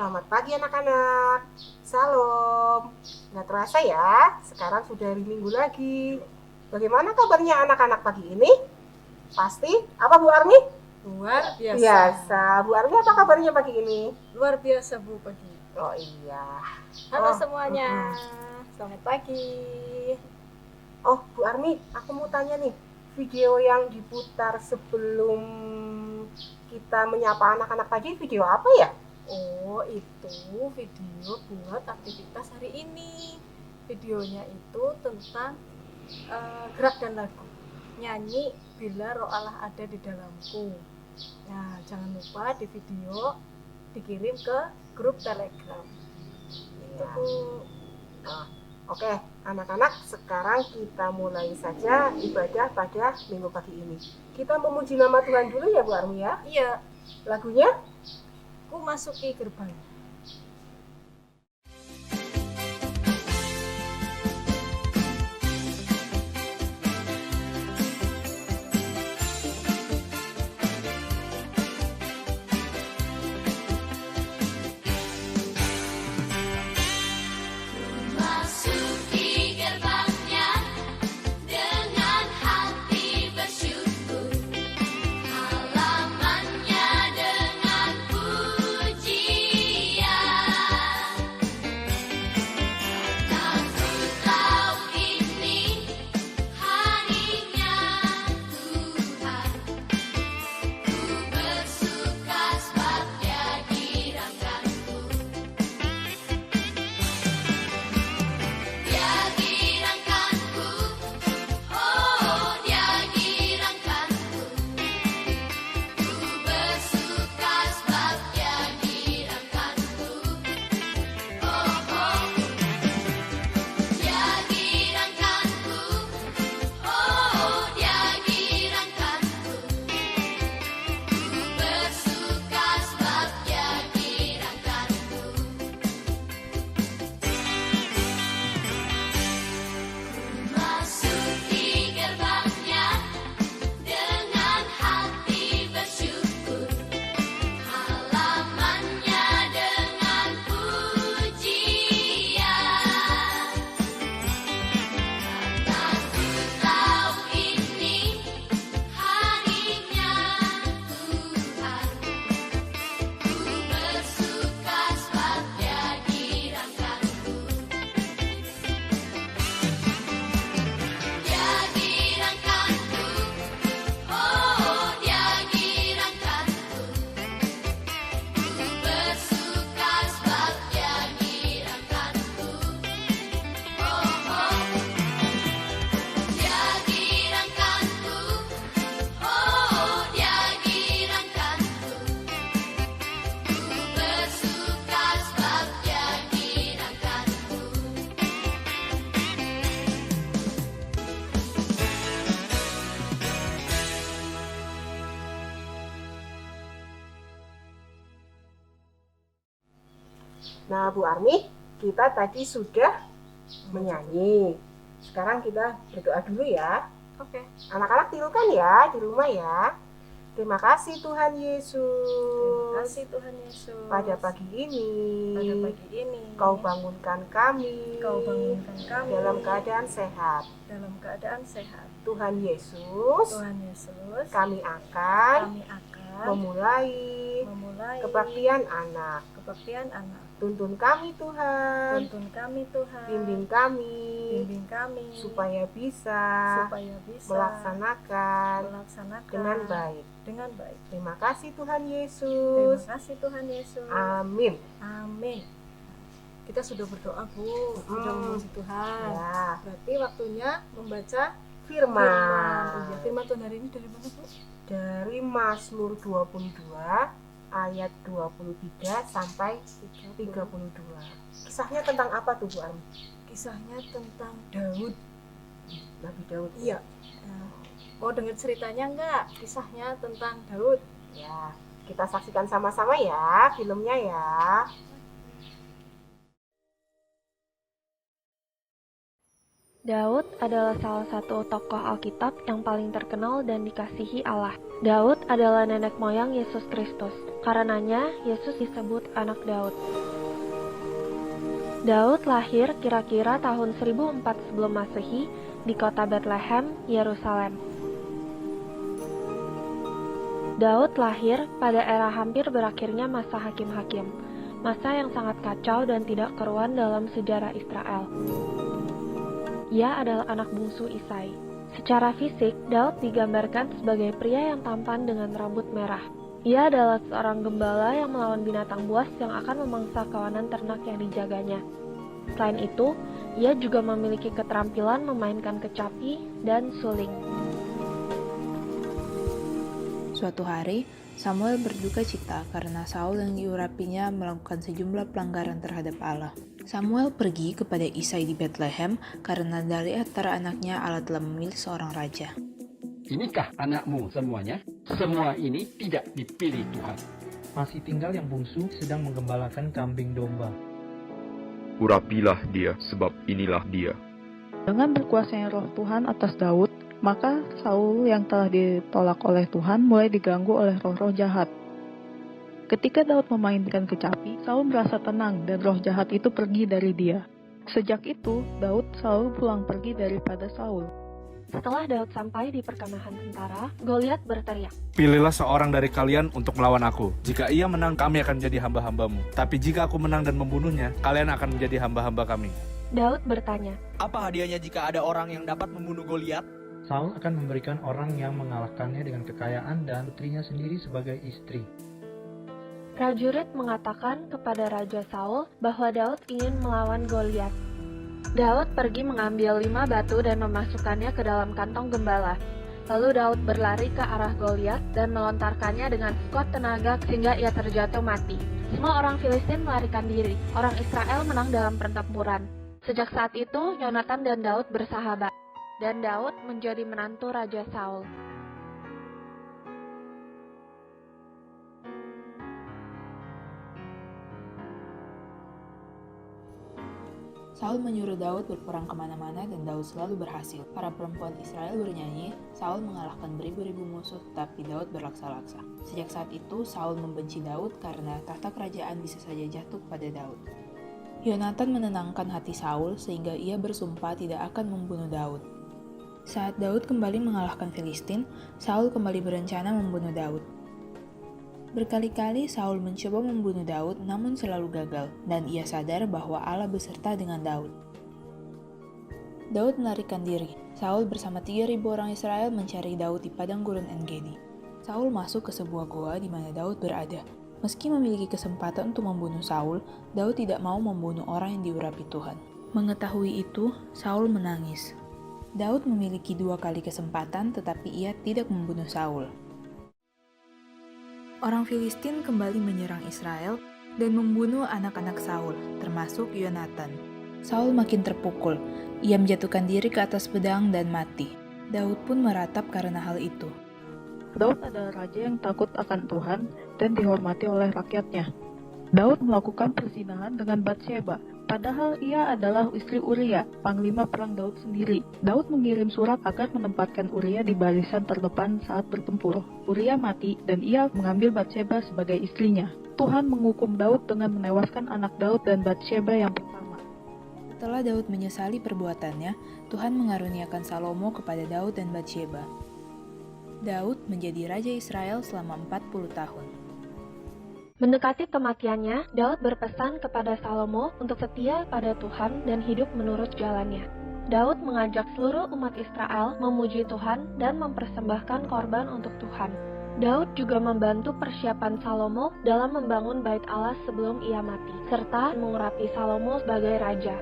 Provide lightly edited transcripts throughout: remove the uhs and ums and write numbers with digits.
Selamat pagi anak-anak. Salam. Nggak terasa ya, sekarang sudah hari Minggu lagi. Bagaimana kabarnya anak-anak pagi ini? Pasti? Apa Bu Armi? Luar biasa. Biasa. Bu Armi apa kabarnya pagi ini? Luar biasa Bu pagi. Oh iya. Halo semuanya. Selamat pagi. Oh Bu Armi, aku mau tanya nih. Video yang diputar sebelum kita menyapa anak-anak tadi video apa ya? Oh, itu video buat aktivitas hari ini. Videonya itu tentang gerak dan lagu. Nyanyi Bila Roh Allah Ada di Dalamku. Nah, jangan lupa di video dikirim ke grup Telegram. Itu Bu. Oke, anak-anak, sekarang kita mulai saja ibadah pada minggu pagi ini. Kita memuji nama Tuhan dulu ya Bu Armi ya? Iya. Lagunya? Ku masuki gerbang. Nah Bu Armi, kita tadi sudah menyanyi. Sekarang kita berdoa dulu ya. Oke. Anak-anak tirukan ya di rumah ya. Terima kasih Tuhan Yesus. Terima kasih Tuhan Yesus. Pada pagi ini Kau bangunkan kami. Dalam keadaan sehat. Tuhan Yesus. Kami akan memulai kebaktian anak. Tuntun kami Tuhan. Bimbing kami. Supaya bisa melaksanakan dengan baik. Terima kasih Tuhan Yesus. Amin. Kita sudah berdoa Bu, sudah memuji Tuhan Ya. Berarti waktunya membaca Firman. Firman Tuhan hari ini dari mana Bu? Dari Mazmur 22 ayat 23 sampai 32. Kisahnya tentang apa tuh Bu Armi? Kisahnya tentang Daud. Nabi Daud. Iya. Mau dengar ceritanya enggak? Kisahnya tentang Daud. Ya, kita saksikan sama-sama ya filmnya ya. Daud adalah salah satu tokoh Alkitab yang paling terkenal dan dikasihi Allah. Daud adalah nenek moyang Yesus Kristus. Karenanya, Yesus disebut anak Daud. Daud lahir kira-kira tahun 1004 sebelum Masehi di kota Bethlehem, Yerusalem. Daud lahir pada era hampir berakhirnya masa hakim-hakim, masa yang sangat kacau dan tidak keruan dalam sejarah Israel. Ia adalah anak bungsu Isai. Secara fisik, Daud digambarkan sebagai pria yang tampan dengan rambut merah. Ia adalah seorang gembala yang melawan binatang buas yang akan memangsa kawanan ternak yang dijaganya. Selain itu, ia juga memiliki keterampilan memainkan kecapi dan suling. Suatu hari, Samuel berduka cita karena Saul yang diurapinya melakukan sejumlah pelanggaran terhadap Allah. Samuel pergi kepada Isai di Bethlehem karena dari antara anaknya Allah telah memilih seorang raja. Inikah anakmu semuanya? Semua ini tidak dipilih Tuhan. Masih tinggal yang bungsu sedang menggembalakan kambing domba. Urapilah dia, sebab inilah dia. Dengan berkuasanya roh Tuhan atas Daud, maka Saul yang telah ditolak oleh Tuhan mulai diganggu oleh roh-roh jahat. Ketika Daud memainkan kecapi, Saul merasa tenang dan roh jahat itu pergi dari dia. Sejak itu, Daud selalu pulang pergi daripada Saul. Setelah Daud sampai di perkemahan tentara, Goliat berteriak, "Pilihlah seorang dari kalian untuk melawan aku. Jika ia menang, kami akan menjadi hamba-hambamu. Tapi jika aku menang dan membunuhnya, kalian akan menjadi hamba-hamba kami." Daud bertanya, "Apa hadiahnya jika ada orang yang dapat membunuh Goliat?" Saul akan memberikan orang yang mengalahkannya dengan kekayaan dan putrinya sendiri sebagai istri. prajurit mengatakan kepada Raja Saul bahwa Daud ingin melawan Goliat. Daud pergi mengambil 5 batu dan memasukkannya ke dalam kantong gembala. Lalu Daud berlari ke arah Goliat dan melontarkannya dengan sekuat tenaga sehingga ia terjatuh mati. Semua orang Filistin melarikan diri. Orang Israel menang dalam pertempuran. Sejak saat itu, Yonatan dan Daud bersahabat. Dan Daud menjadi menantu Raja Saul. Saul menyuruh Daud berperang kemana-mana dan Daud selalu berhasil. Para perempuan Israel bernyanyi, Saul mengalahkan beribu-ribu musuh tetapi Daud berlaksa-laksa. Sejak saat itu, Saul membenci Daud karena tahta kerajaan bisa saja jatuh pada Daud. Yonatan menenangkan hati Saul sehingga ia bersumpah tidak akan membunuh Daud. Saat Daud kembali mengalahkan Filistin, Saul kembali berencana membunuh Daud. Berkali-kali Saul mencoba membunuh Daud namun selalu gagal, dan ia sadar bahwa Allah beserta dengan Daud. Daud melarikan diri. Saul bersama 3.000 orang Israel mencari Daud di padang gurun En-Gedi. Saul masuk ke sebuah goa di mana Daud berada. Meski memiliki kesempatan untuk membunuh Saul, Daud tidak mau membunuh orang yang diurapi Tuhan. Mengetahui itu, Saul menangis. Daud memiliki 2 kali kesempatan tetapi ia tidak membunuh Saul. Orang Filistin kembali menyerang Israel dan membunuh anak-anak Saul, termasuk Yonatan. Saul makin terpukul. Ia menjatuhkan diri ke atas pedang dan mati. Daud pun meratap karena hal itu. Daud adalah raja yang takut akan Tuhan dan dihormati oleh rakyatnya. Daud melakukan perzinahan dengan Batsheba, padahal ia adalah istri Uria, panglima perang Daud sendiri. Daud mengirim surat agar menempatkan Uria di barisan terdepan saat bertempur. Uria mati dan ia mengambil Batsheba sebagai istrinya. Tuhan menghukum Daud dengan menewaskan anak Daud dan Batsheba yang pertama. Setelah Daud menyesali perbuatannya, Tuhan mengaruniakan Salomo kepada Daud dan Batsheba. Daud menjadi raja Israel selama 40 tahun. Mendekati kematiannya, Daud berpesan kepada Salomo untuk setia pada Tuhan dan hidup menurut jalannya. Daud mengajak seluruh umat Israel memuji Tuhan dan mempersembahkan korban untuk Tuhan. Daud juga membantu persiapan Salomo dalam membangun bait Allah sebelum ia mati, serta mengurapi Salomo sebagai raja.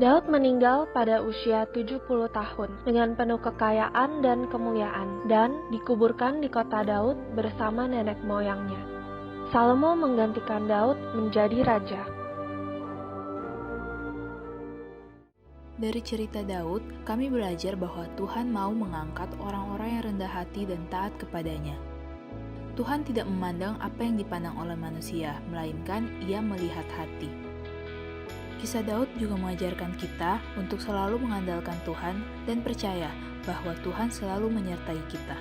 Daud meninggal pada usia 70 tahun dengan penuh kekayaan dan kemuliaan, dan dikuburkan di kota Daud bersama nenek moyangnya. Salomo menggantikan Daud menjadi raja. Dari cerita Daud, kami belajar bahwa Tuhan mau mengangkat orang-orang yang rendah hati dan taat kepadanya. Tuhan tidak memandang apa yang dipandang oleh manusia, melainkan Ia melihat hati. Kisah Daud juga mengajarkan kita untuk selalu mengandalkan Tuhan dan percaya bahwa Tuhan selalu menyertai kita.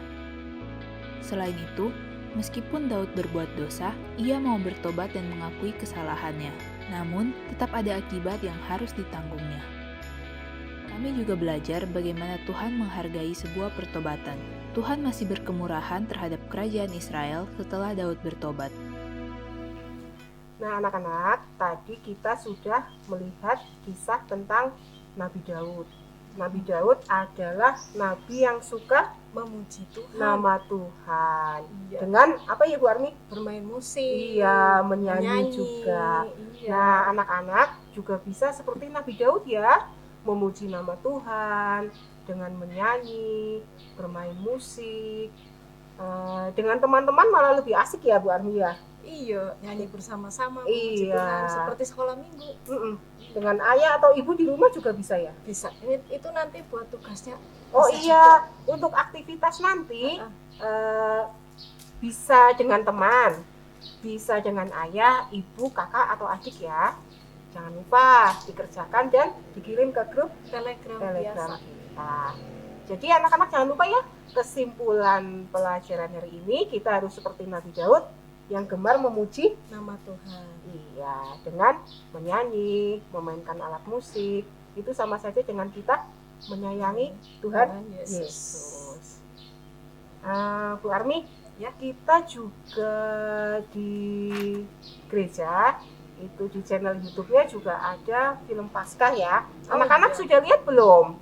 Selain itu, Meskipun Daud berbuat dosa, ia mau bertobat dan mengakui kesalahannya. Namun, tetap ada akibat yang harus ditanggungnya. Kami juga belajar bagaimana Tuhan menghargai sebuah pertobatan. Tuhan masih berkemurahan terhadap kerajaan Israel setelah Daud bertobat. Nah, anak-anak, tadi kita sudah melihat kisah tentang Nabi Daud. Nabi Daud adalah nabi yang suka Memuji Tuhan, nama Tuhan. Iya. Dengan apa ya Bu Armi? bermain musik, Iya, menyanyi juga. Iya. Nah, anak-anak juga bisa seperti Nabi Daud ya, memuji nama Tuhan dengan menyanyi, bermain musik. Dengan teman-teman malah lebih asik ya Bu Armi ya. Iya, nyanyi bersama-sama memuji Iya. Tuhan seperti sekolah minggu. Dengan ayah atau ibu di rumah juga bisa ya. Bisa. Itu nanti buat tugasnya. Oh bisa iya, juga. untuk aktivitas nanti bisa dengan teman, bisa dengan ayah, ibu, kakak atau adik ya. Jangan lupa dikerjakan dan dikirim ke grup Telegram Telegram biasa. kita. Jadi anak-anak jangan lupa ya, kesimpulan pelajaran hari ini kita harus seperti Nabi Daud yang gemar memuji Nama Tuhan. Iya, dengan menyanyi, memainkan alat musik, itu sama saja dengan kita menyayangi Tuhan Yesus. Bu Armi, ya kita juga di gereja itu di channel YouTube-nya juga ada film Paskah ya. Anak-anak iya. sudah lihat belum?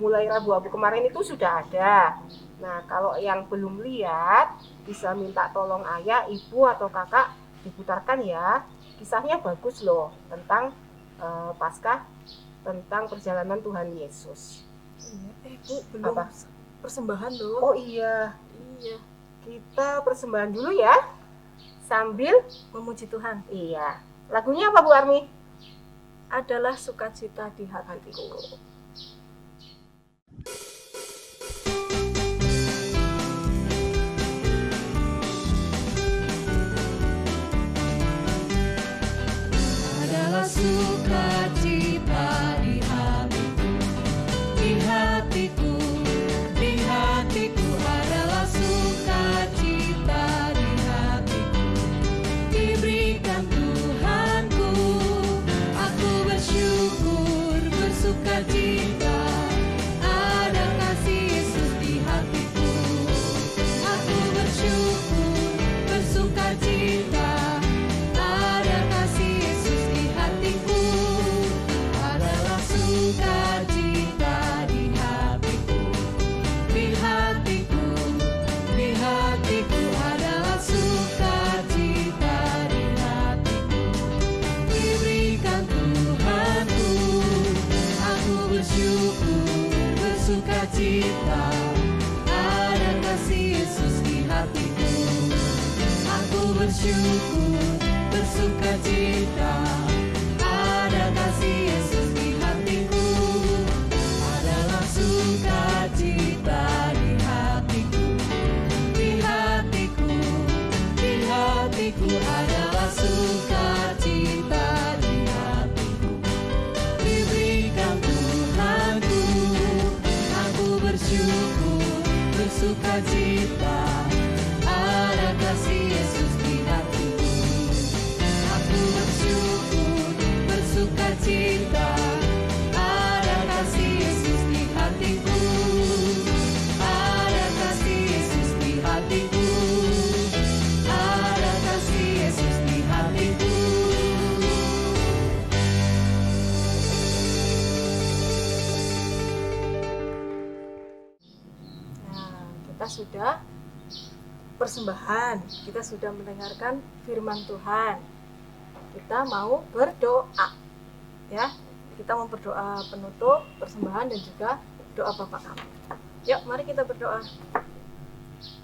Mulai Rabu-Rabu kemarin itu sudah ada. Nah, kalau yang belum lihat bisa minta tolong ayah, ibu atau kakak diputarkan ya. Kisahnya bagus loh tentang Paskah, tentang perjalanan Tuhan Yesus. Iya. Bu, belum Apa? persembahan loh. Oh iya, Iya, kita persembahan dulu ya sambil memuji Tuhan. iya. Lagunya apa Bu Armi? Adalah sukacita di hatiku. Adalah sukacita di hatiku, di hatiku, di hatiku adalah sukacita di hatiku, diberikan Tuhanku, aku bersyukur, bersukacita, ada kasih Yesus di hatiku, aku bersyukur, bersukacita. Sukacita di hatiku, di hatiku, di hatiku adalah sukacita di hatiku, diberikan Tuhanku, aku bersyukur, bersukacita, ada kasih Yesus di hatiku, aku bersyukur, bersukacita, ada kasih Yesus di hatiku, adalah sukacita di hatiku, di hatiku, di hatiku adalah sukacita di hatiku, diberikan Tuhanku, aku bersyukur, bersukacita, ada kasih Yesus di hatiku, aku bersyukur, bersukacita, ada kasih Yesus di hatiku, ada kasih Yesus di hatiku, ada kasih Yesus di hatiku. Nah, kita sudah persembahan, kita sudah mendengarkan firman Tuhan. Kita mau berdoa, ya. Kita mau berdoa penutup, persembahan dan juga doa Bapa kami. Yuk, mari kita berdoa.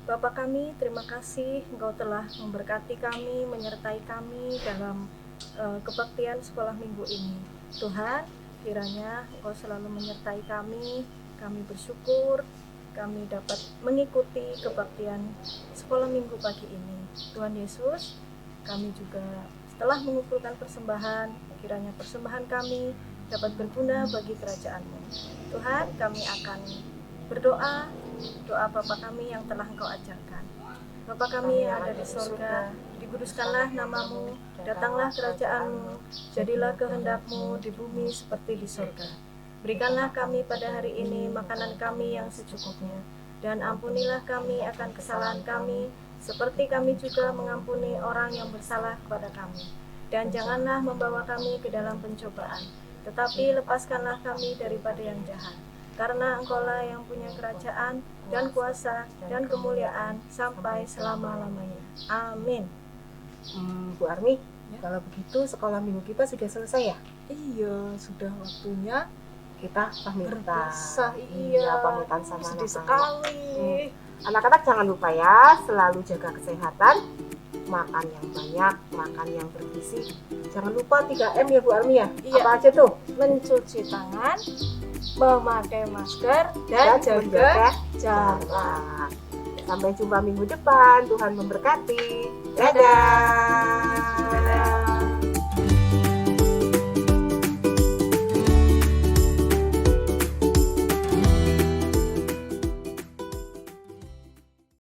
Bapa kami, terima kasih Engkau telah memberkati kami, menyertai kami dalam kebaktian sekolah minggu ini. Tuhan, kiranya Engkau selalu menyertai kami bersyukur kami dapat mengikuti kebaktian sekolah minggu pagi ini. Tuhan Yesus, kami juga setelah mengumpulkan persembahan, kiranya persembahan kami dapat berguna bagi kerajaan-Mu. Tuhan, kami akan berdoa, doa Bapa kami yang telah Engkau ajarkan. Bapa kami yang ada di sorga, dikuduskanlah namamu, datanglah kerajaanmu, jadilah kehendakmu di bumi seperti di sorga. Berikanlah kami pada hari ini makanan kami yang secukupnya, dan ampunilah kami akan kesalahan kami, seperti kami juga mengampuni orang yang bersalah kepada kami. Dan janganlah membawa kami ke dalam pencobaan, tetapi lepaskanlah kami daripada yang jahat. Karena Engkaulah yang punya kerajaan dan kuasa dan kemuliaan sampai selama-lamanya. Amin. Bu Armi, kalau begitu sekolah minggu kita sudah selesai ya? Iya, sudah waktunya Kita pamitan. berpisah. Iya, pamitan sama sedih anak-anak. sekali. Anak-anak jangan lupa ya, selalu jaga kesehatan, makan yang banyak, makan yang bergizi. Jangan lupa 3M ya Bu Armi ya? Iya. Apa aja tuh? Mencuci tangan, memakai masker, Dan dan jaga menjaga jarak. Sampai jumpa minggu depan. Tuhan memberkati. Dadah.